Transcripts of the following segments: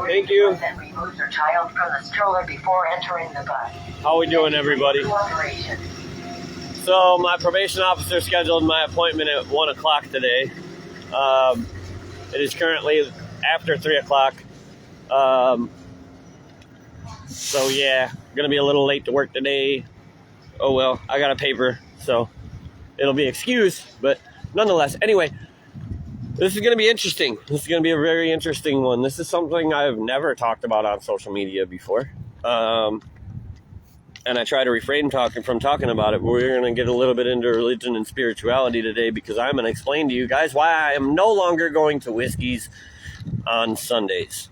Thank you. Remove your child from the stroller before entering the bus. How we doing, everybody? So my probation officer scheduled my appointment at 1 o'clock today. It is currently after 3 o'clock. So yeah, gonna be a little late to work today. Oh well, I got a paper, so it'll be excused, but nonetheless. Anyway, this is gonna be interesting. This is gonna be a very interesting one. This is something I've never talked about on social media before. And I try to refrain from talking about it, but we're going to get a little bit into religion and spirituality today, because I'm going to explain to you guys why I am no longer going to Whiskey's on Sundays.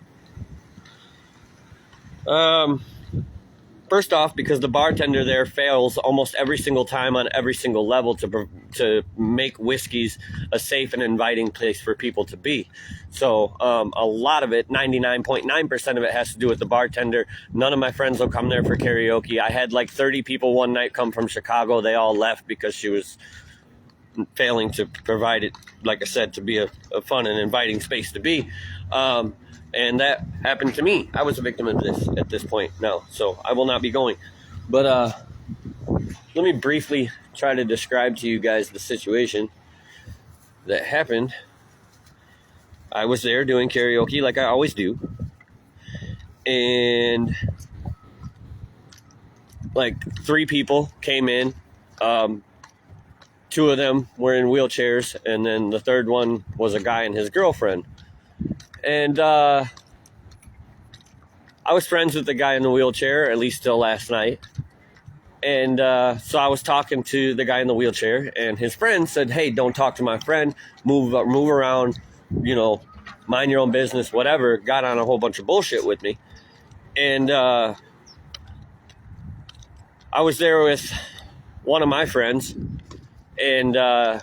First off, because the bartender there fails almost every single time on every single level to make Whiskey's a safe and inviting place for people to be. So a lot of it, 99.9% of it, has to do with the bartender. None of my friends will come there for karaoke. I had like 30 people one night come from Chicago. They all left because she was failing to provide it, like I said, to be a fun and inviting space to be. And that happened to me. I was a victim of this at this point now, so I will not be going. But let me briefly try to describe to you guys the situation that happened. I was there doing karaoke like I always do. And like 3 people came in. 2 of them were in wheelchairs, and then the third one was a guy and his girlfriend. And I was friends with the guy in the wheelchair, at least till last night. And so I was talking to the guy in the wheelchair, and his friend said, "Hey, don't talk to my friend. Move around, mind your own business, whatever." Got on a whole bunch of bullshit with me. And I was there with one of my friends. And, me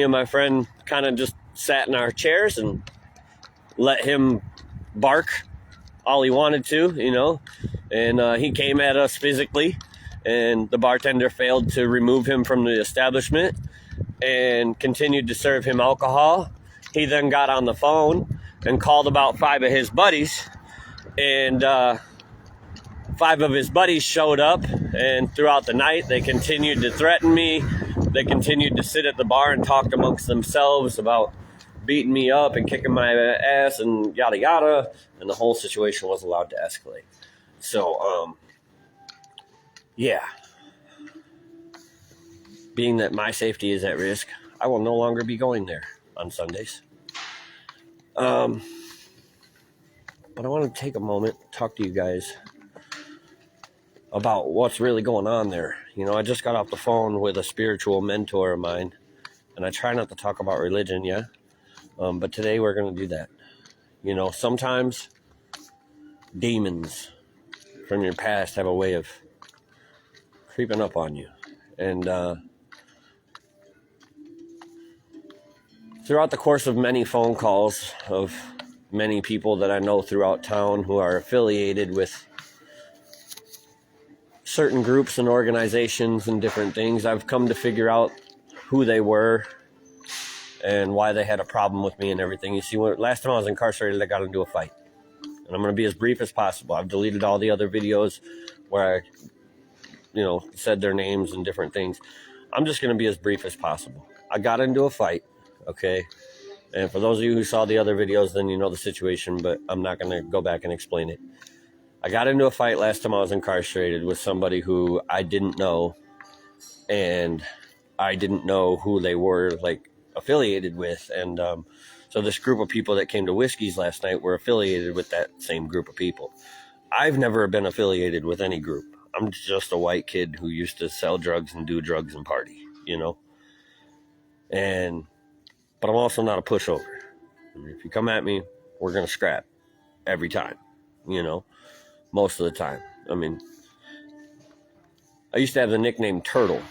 and my friend kind of just sat in our chairs and let him bark all he wanted to, and he came at us physically, and the bartender failed to remove him from the establishment and continued to serve him alcohol. He then got on the phone and called about 5 of his buddies, and 5 of his buddies showed up, and throughout the night they continued to threaten me. They continued to sit at the bar and talk amongst themselves about beating me up and kicking my ass and yada yada, and the whole situation was allowed to escalate. So, yeah. Being that my safety is at risk, I will no longer be going there on Sundays. But I want to take a moment to talk to you guys about what's really going on there. I just got off the phone with a spiritual mentor of mine, and I try not to talk about religion, yeah? But today we're going to do that. Sometimes demons from your past have a way of creeping up on you. And throughout the course of many phone calls of many people that I know throughout town who are affiliated with certain groups and organizations and different things, I've come to figure out who they were and why they had a problem with me and everything. You see, last time I was incarcerated, I got into a fight. And I'm going to be as brief as possible. I've deleted all the other videos where I, said their names and different things. I'm just going to be as brief as possible. I got into a fight, okay? And for those of you who saw the other videos, then you know the situation, but I'm not going to go back and explain it. I got into a fight last time I was incarcerated with somebody who I didn't know, and I didn't know who they were, affiliated with. And so this group of people that came to Whiskey's last night were affiliated with that same group of people. I've never been affiliated with any group. I'm just a white kid who used to sell drugs and do drugs and party, But I'm also not a pushover. If you come at me, we're going to scrap every time, most of the time. I used to have the nickname Turtle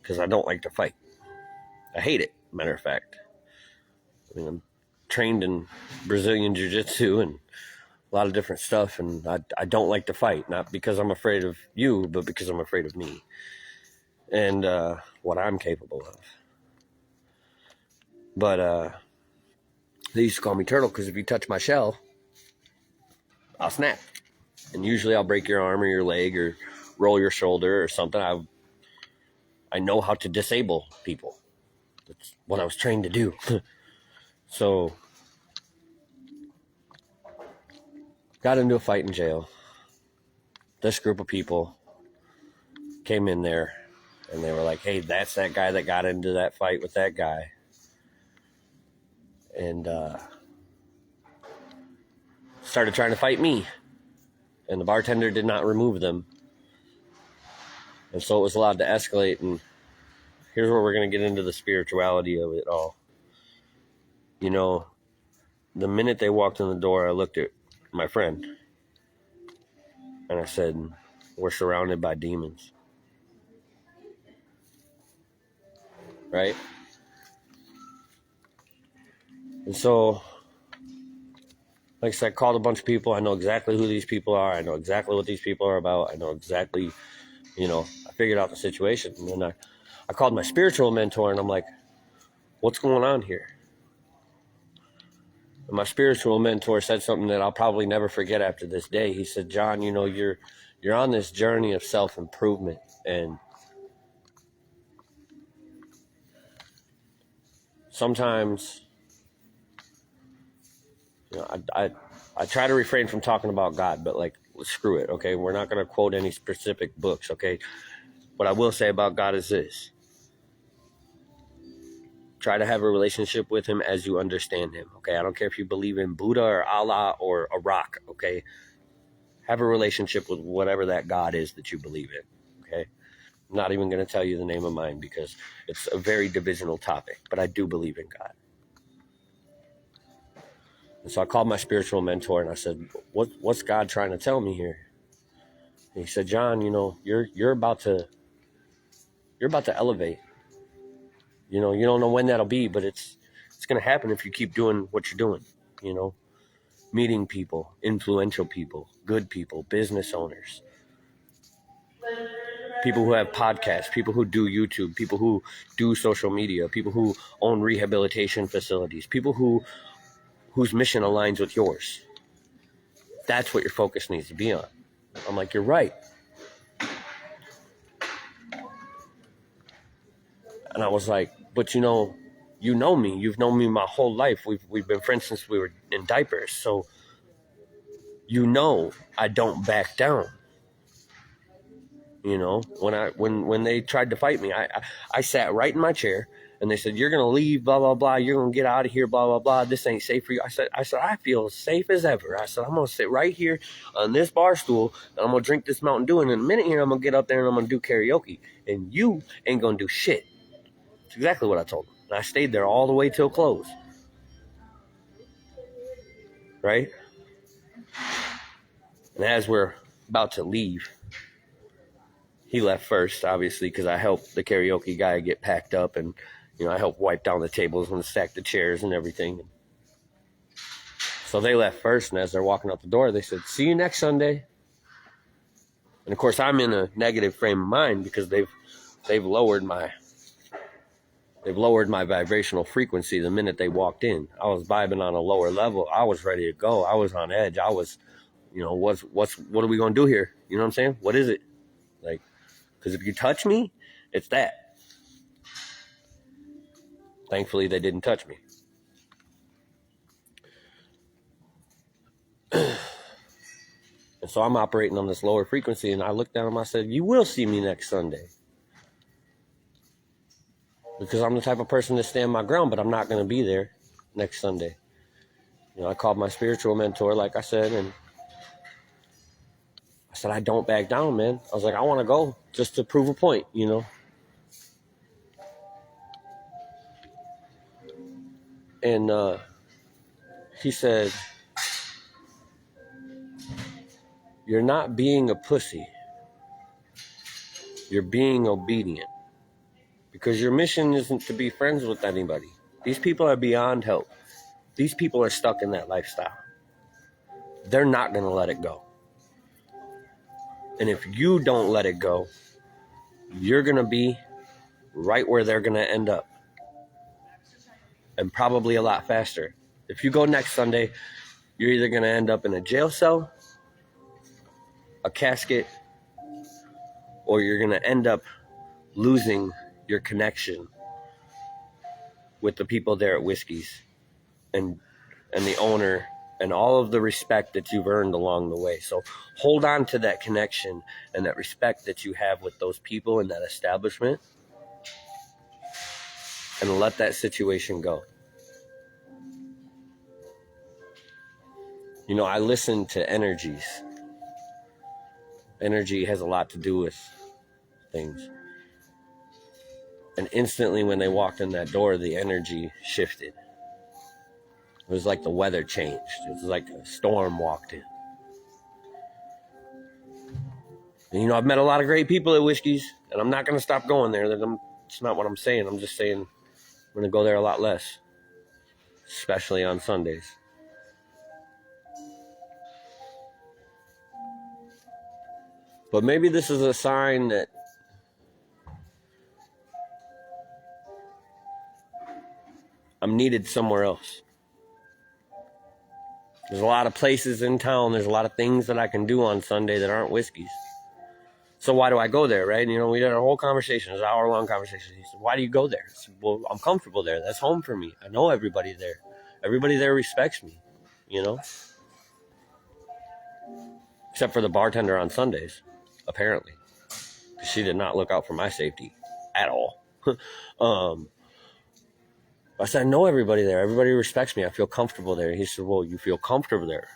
because I don't like to fight. I hate it, matter of fact. I'm trained in Brazilian Jiu-Jitsu and a lot of different stuff, and I don't like to fight, not because I'm afraid of you, but because I'm afraid of me and what I'm capable of. But They used to call me Turtle because if you touch my shell, I'll snap. And usually I'll break your arm or your leg or roll your shoulder or something. I know how to disable people. That's what I was trained to do. So, got into a fight in jail. This group of people came in there and they were like, hey, that's that guy that got into that fight with that guy. And started trying to fight me. And the bartender did not remove them. And so it was allowed to escalate. And here's where we're going to get into the spirituality of it all. You know, the minute they walked in the door, I looked at my friend. And I said, we're surrounded by demons. Right? And so, like I said, I called a bunch of people. I know exactly who these people are. I know exactly what these people are about. I know exactly, I figured out the situation. And then I called my spiritual mentor and I'm like, what's going on here? And my spiritual mentor said something that I'll probably never forget after this day. He said, John, you're on this journey of self-improvement. And sometimes, I try to refrain from talking about God, but screw it, okay? We're not going to quote any specific books, okay? What I will say about God is this. Try to have a relationship with him as you understand him, okay? I don't care if you believe in Buddha or Allah or a rock, okay? Have a relationship with whatever that God is that you believe in, okay? I'm not even going to tell you the name of mine because it's a very divisional topic, but I do believe in God. And so I called my spiritual mentor and I said, what's God trying to tell me here? And he said, John, you're about to elevate. You don't know when that'll be, but it's going to happen if you keep doing what you're doing, meeting people, influential people, good people, business owners, people who have podcasts, people who do YouTube, people who do social media, people who own rehabilitation facilities, people whose mission aligns with yours. That's what your focus needs to be on. I'm like, you're right. And I was like, but you know me. You've known me my whole life. We've been friends since we were in diapers. So I don't back down. When they tried to fight me, I sat right in my chair and they said, you're gonna leave, blah blah blah, you're gonna get out of here, blah blah blah. This ain't safe for you. I said I feel safe as ever. I said I'm gonna sit right here on this bar stool and I'm gonna drink this Mountain Dew, and in a minute here I'm gonna get up there and I'm gonna do karaoke, and you ain't gonna do shit. That's exactly what I told them. And I stayed there all the way till close. Right? And as we're about to leave, he left first, obviously, because I helped the karaoke guy get packed up, and I helped wipe down the tables and stack the chairs and everything. So they left first, and as they're walking out the door, they said, see you next Sunday. And of course, I'm in a negative frame of mind because they've lowered my vibrational frequency the minute they walked in. I was vibing on a lower level. I was ready to go. I was on edge. I was, what are we going to do here? You know what I'm saying? What is it? Because if you touch me, it's that. Thankfully, they didn't touch me. And so I'm operating on this lower frequency, and I looked at him, I said, you will see me next Sunday. Because I'm the type of person to stand my ground, but I'm not going to be there next Sunday. I called my spiritual mentor, like I said, and I said, I don't back down, man. I was like, I want to go just to prove a point, And he said, you're not being a pussy. You're being obedient. Because your mission isn't to be friends with anybody. These people are beyond help. These people are stuck in that lifestyle. They're not going to let it go. And if you don't let it go, you're going to be right where they're going to end up. And probably a lot faster. If you go next Sunday, you're either going to end up in a jail cell, a casket, or you're going to end up losing your connection with the people there at Whiskey's and the owner and all of the respect that you've earned along the way. So hold on to that connection and that respect that you have with those people in that establishment and let that situation go. You know, I listen to energies. Energy has a lot to do with things. And instantly when they walked in that door, the energy shifted. It was like the weather changed. It was like a storm walked in. And, you know, I've met a lot of great people at Whiskey's, and I'm not going to stop going there. It's not what I'm saying. I'm just saying I'm going to go there a lot less, especially on Sundays. But maybe this is a sign that I'm needed somewhere else. There's a lot of places in town. There's a lot of things that I can do on Sunday that aren't Whiskey's. So why do I go there, right? And, you know, we had a whole conversation. It was an hour-long conversation. He said, why do you go there? I said, well, I'm comfortable there. That's home for me. I know everybody there. Everybody there respects me, you know? Except for the bartender on Sundays, apparently. Because she did not look out for my safety at all. I said, I know everybody there. Everybody respects me. I feel comfortable there. He said, well, you feel comfortable there.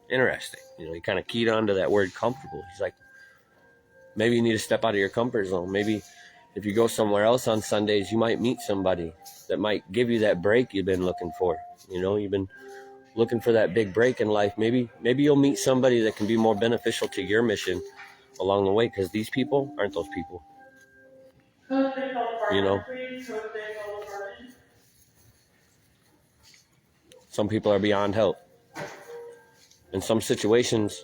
Interesting. You know, he kind of keyed on to that word comfortable. He's like, maybe you need to step out of your comfort zone. Maybe if you go somewhere else on Sundays, you might meet somebody that might give you that break you've been looking for. You know, you've been looking for that big break in life. Maybe you'll meet somebody that can be more beneficial to your mission along the way, because these people aren't those people. You know? Some people are beyond help. And some situations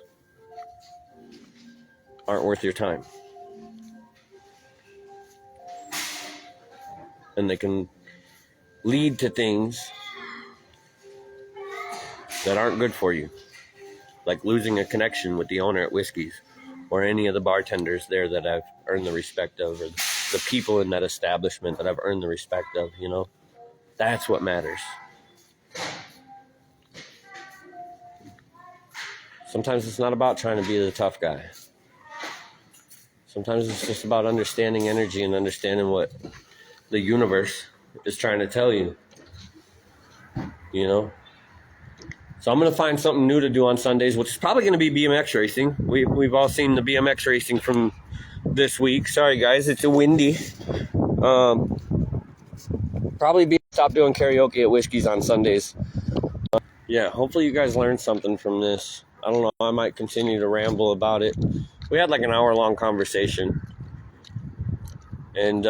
aren't worth your time. And they can lead to things that aren't good for you. Like losing a connection with the owner at Whiskey's or any of the bartenders there that I've earned the respect of, or the people in that establishment that I've earned the respect of, you know? That's what matters. Sometimes it's not about trying to be the tough guy. Sometimes it's just about understanding energy and understanding what the universe is trying to tell you. You know? So I'm going to find something new to do on Sundays, which is probably going to be BMX racing. We've all seen the BMX racing from this week. Sorry, guys. It's windy. Probably stop doing karaoke at Whiskey's on Sundays. Yeah, hopefully you guys learned something from this. I don't know. I might continue to ramble about it. We had like an hour-long conversation. And,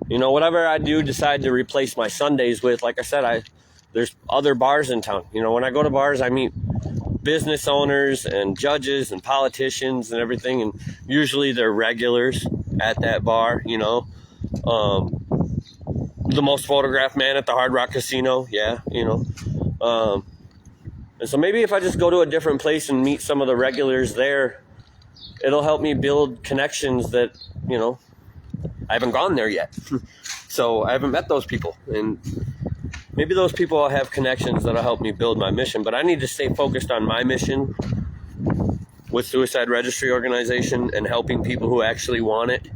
you know, whatever I do decide to replace my Sundays with, like I said, there's other bars in town. You know, when I go to bars, I meet business owners and judges and politicians and everything. And usually they're regulars at that bar, you know. The most photographed man at the Hard Rock Casino. Yeah, you know. And so maybe if I just go to a different place and meet some of the regulars there, it'll help me build connections that, you know, I haven't gone there yet. So I haven't met those people. And maybe those people will have connections that'll help me build my mission. But I need to stay focused on my mission with Suicide Registry Organization and helping people who actually want it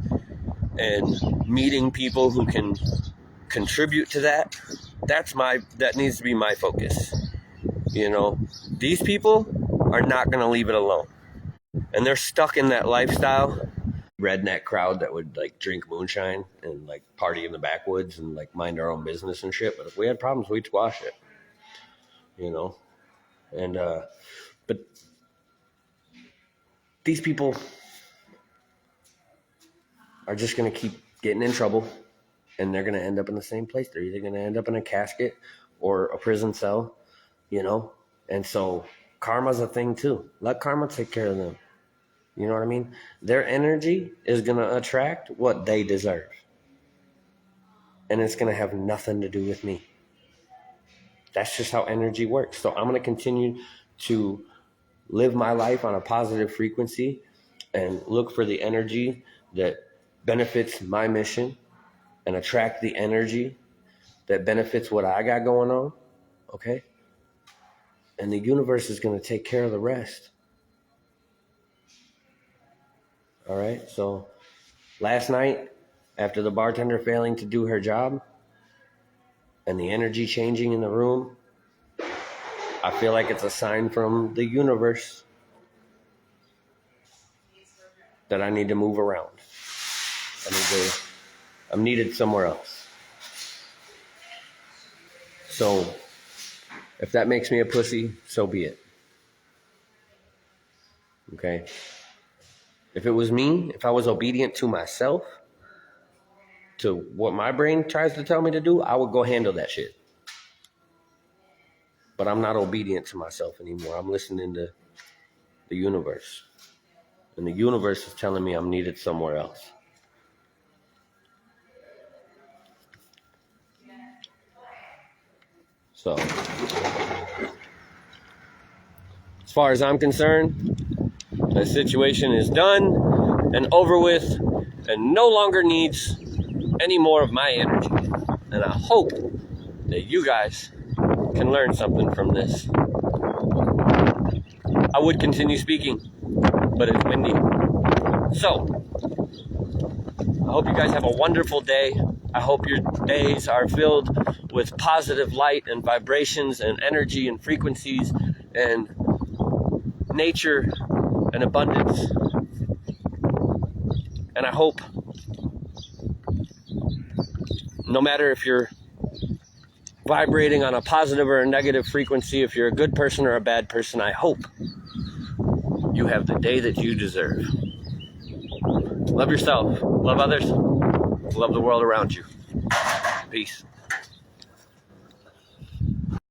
and meeting people who can contribute to that. That needs to be my focus. You know, these people are not going to leave it alone. And they're stuck in that lifestyle. Redneck crowd that would like drink moonshine and like party in the backwoods and like mind our own business and shit. But if we had problems, we'd squash it. You know? And, but these people are just going to keep getting in trouble, and they're going to end up in the same place. They're either going to end up in a casket or a prison cell, you know? And so karma's a thing too. Let karma take care of them. You know what I mean? Their energy is going to attract what they deserve. And it's going to have nothing to do with me. That's just how energy works. So I'm going to continue to live my life on a positive frequency and look for the energy that benefits my mission and attract the energy that benefits what I got going on. Okay? And the universe is going to take care of the rest. All right? So last night, after the bartender failing to do her job and the energy changing in the room, I feel like it's a sign from the universe that I need to move around. I'm needed somewhere else. So if that makes me a pussy, so be it. Okay? If it was me, if I was obedient to myself, to what my brain tries to tell me to do, I would go handle that shit. But I'm not obedient to myself anymore. I'm listening to the universe. And the universe is telling me I'm needed somewhere else. So, as far as I'm concerned, the situation is done and over with and no longer needs any more of my energy. And I hope that you guys can learn something from this. I would continue speaking, but it's windy. So, I hope you guys have a wonderful day. I hope your days are filled with positive light and vibrations and energy and frequencies and nature and abundance. And I hope, no matter if you're vibrating on a positive or a negative frequency, if you're a good person or a bad person, I hope you have the day that you deserve. Love yourself, love others, love the world around you. Peace.